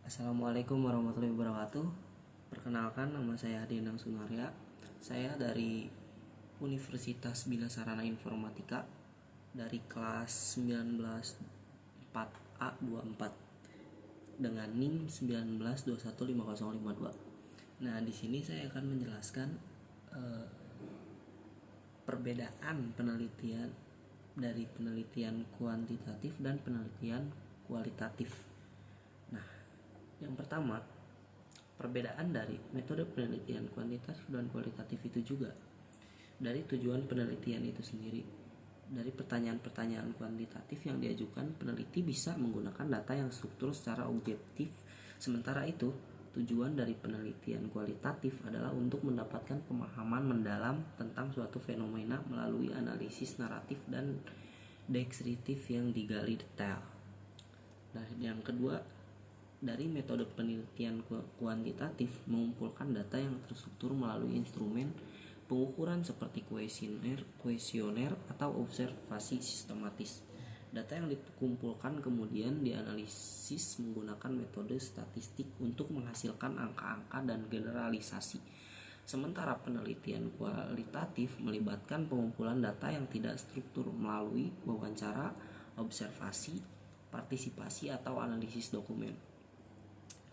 Assalamualaikum warahmatullahi wabarakatuh. Perkenalkan, nama saya Dinang Sunaria. Saya dari Universitas Bina Sarana Informatika dari kelas 19 4A24 dengan NIM 19215052. Nah, di sini saya akan menjelaskan perbedaan penelitian dari penelitian kuantitatif dan penelitian kualitatif. Nah, yang pertama, perbedaan dari metode penelitian kuantitatif dan kualitatif itu juga dari tujuan penelitian itu sendiri. Dari pertanyaan-pertanyaan kuantitatif yang diajukan, peneliti bisa menggunakan data yang struktur secara objektif. Sementara itu, tujuan dari penelitian kualitatif adalah untuk mendapatkan pemahaman mendalam tentang suatu fenomena melalui analisis naratif dan deskriptif yang digali detail. Nah, yang kedua, dari metode penelitian kuantitatif mengumpulkan data yang terstruktur melalui instrumen pengukuran seperti kuesioner atau observasi sistematis. Data yang dikumpulkan kemudian dianalisis menggunakan metode statistik untuk menghasilkan angka-angka dan generalisasi. Sementara penelitian kualitatif melibatkan pengumpulan data yang tidak struktur melalui wawancara, observasi, partisipasi, atau analisis dokumen.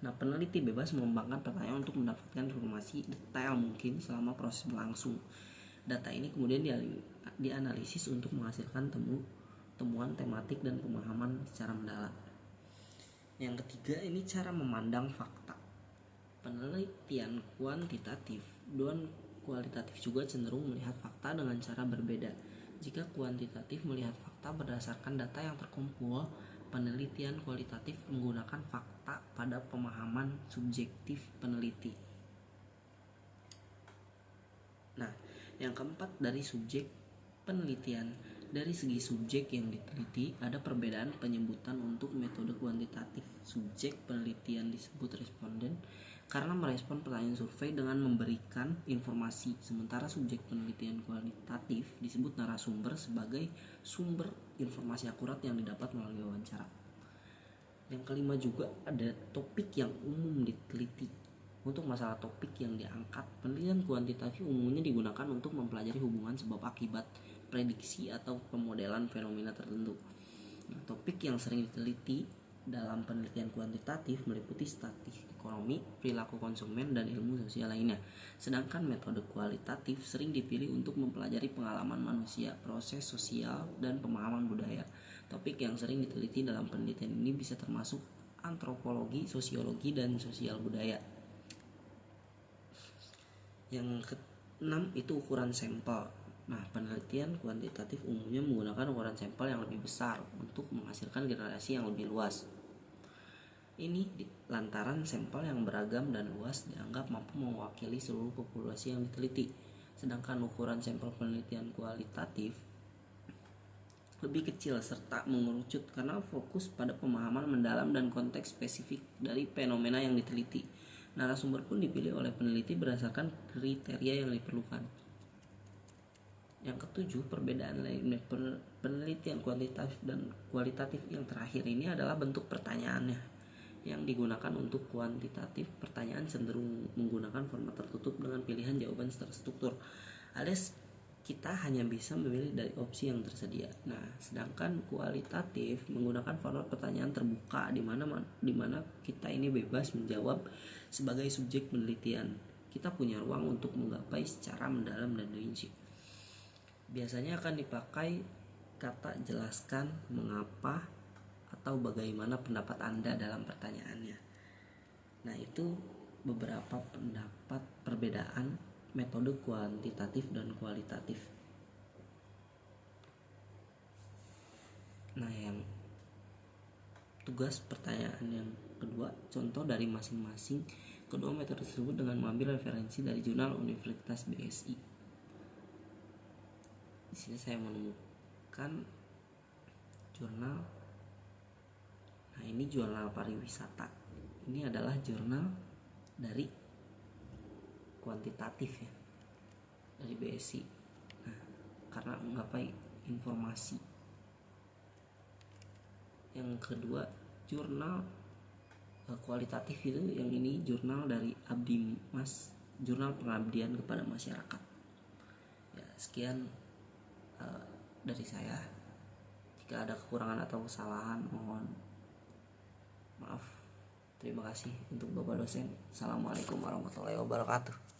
Nah, peneliti bebas mengembangkan pertanyaan untuk mendapatkan informasi detail mungkin selama proses berlangsung. Data ini kemudian dianalisis untuk menghasilkan temuan tematik dan pemahaman secara mendalam. Yang ketiga, ini cara memandang fakta. Penelitian kuantitatif dan kualitatif juga cenderung melihat fakta dengan cara berbeda. Jika kuantitatif melihat fakta berdasarkan data yang terkumpul, penelitian kualitatif menggunakan fakta pada pemahaman subjektif peneliti. Nah, yang keempat, dari subjek penelitian. Dari segi subjek yang diteliti, ada perbedaan penyebutan untuk metode kuantitatif. Subjek penelitian disebut responden karena merespon pertanyaan survei dengan memberikan informasi, sementara subjek penelitian kualitatif disebut narasumber sebagai sumber informasi akurat yang didapat melalui wawancara. Yang kelima juga ada topik yang umum diteliti. Untuk masalah topik yang diangkat, penelitian kuantitatif umumnya digunakan untuk mempelajari hubungan sebab akibat, prediksi, atau pemodelan fenomena tertentu. Nah, topik yang sering diteliti dalam penelitian kuantitatif meliputi statistik ekonomi, perilaku konsumen, dan ilmu sosial lainnya. Sedangkan metode kualitatif sering dipilih untuk mempelajari pengalaman manusia, proses sosial, dan pemahaman budaya. Topik yang sering diteliti dalam penelitian ini bisa termasuk antropologi, sosiologi, dan sosial budaya. Yang keenam itu ukuran sampel. Nah, penelitian kuantitatif umumnya menggunakan ukuran sampel yang lebih besar untuk menghasilkan generasi yang lebih luas. Ini lantaran sampel yang beragam dan luas dianggap mampu mewakili seluruh populasi yang diteliti. Sedangkan ukuran sampel penelitian kualitatif lebih kecil serta mengerucut karena fokus pada pemahaman mendalam dan konteks spesifik dari fenomena yang diteliti. Narasumber pun dipilih oleh peneliti berdasarkan kriteria yang diperlukan. Yang ketujuh, perbedaan lain penelitian kuantitatif dan kualitatif yang terakhir ini adalah bentuk pertanyaannya. Yang digunakan untuk kuantitatif, pertanyaan cenderung menggunakan format tertutup dengan pilihan jawaban terstruktur, alias kita hanya bisa memilih dari opsi yang tersedia. Nah, sedangkan kualitatif menggunakan format pertanyaan terbuka di mana kita ini bebas menjawab sebagai subjek penelitian. Kita punya ruang untuk menggapai secara mendalam dan rinci. Biasanya akan dipakai kata jelaskan, mengapa, atau bagaimana pendapat Anda dalam pertanyaannya. Nah, itu beberapa pendapat perbedaan metode kuantitatif dan kualitatif. Nah, yang tugas pertanyaan yang kedua, contoh dari masing-masing kedua metode tersebut dengan mengambil referensi dari jurnal Universitas BSI. Di sini saya menemukan jurnal. Nah, ini jurnal pariwisata. Ini adalah jurnal dari kuantitatif ya, dari BSI. Nah, karena menggapai informasi. Yang kedua, jurnal kualitatif itu yang ini jurnal dari Abdi Mas, jurnal pengabdian kepada masyarakat. Ya, sekian dari saya. Jika ada kekurangan atau kesalahan mohon maaf. Terima kasih untuk Bapak dosen. Assalamualaikum warahmatullahi wabarakatuh.